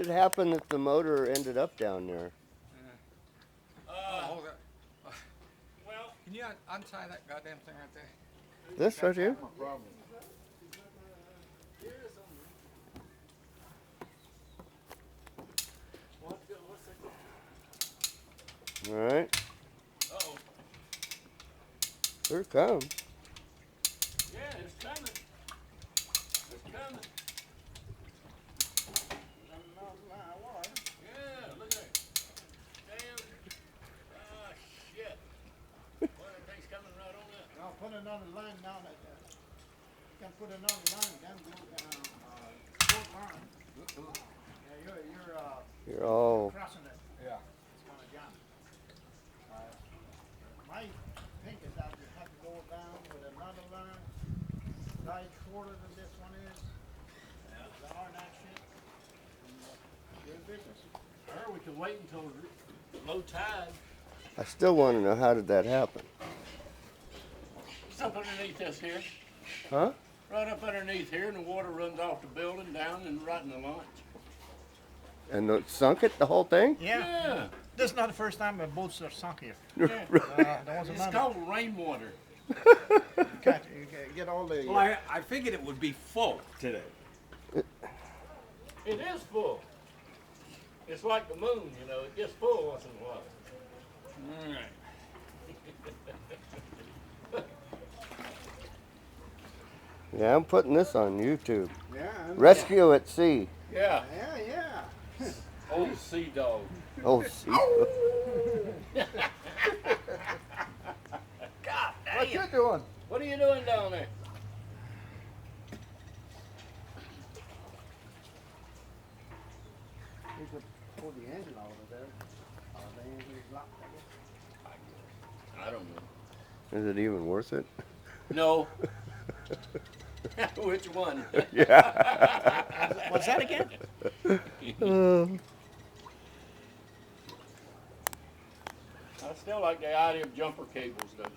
It happened that the motor ended up down there. Hold it. Well, can you untie that goddamn thing right there? This right here? My problem. All right. Uh-oh. Here it comes. Yeah, it's coming. It's coming. Yeah, look at it. Damn. Ah, shit. Boy, that thing's coming right on up. I'll put another line down at that. You can put another line down short line. Yeah, You're all. crossing it. Yeah. It's gonna jam. My think is that you have to go down with another line, right shorter than this one is. The hard that shit. Good business. Or we could wait until low tide. I still want to know how did that happen? It's up underneath this here. Huh? Right up underneath here, and the water runs off the building down and right in the launch. And it sunk it, the whole thing? Yeah. This is not the first time boats are sunk here. Yeah. There was It's another. called rainwater. You get all the. Well, I figured it would be full today. It is full. It's like the moon, you know, it gets full once in a while. All right. Yeah, I'm putting this on YouTube. Yeah. Rescue at sea. Yeah. Yeah. Old sea dog. Oh, sea. God What you doing? What are you doing down there? You could pull the engine out of there. The engine is locked, I I don't know. Is it even worth it? No. Which one? Yeah. What's that again? I still like the idea of jumper cables, though.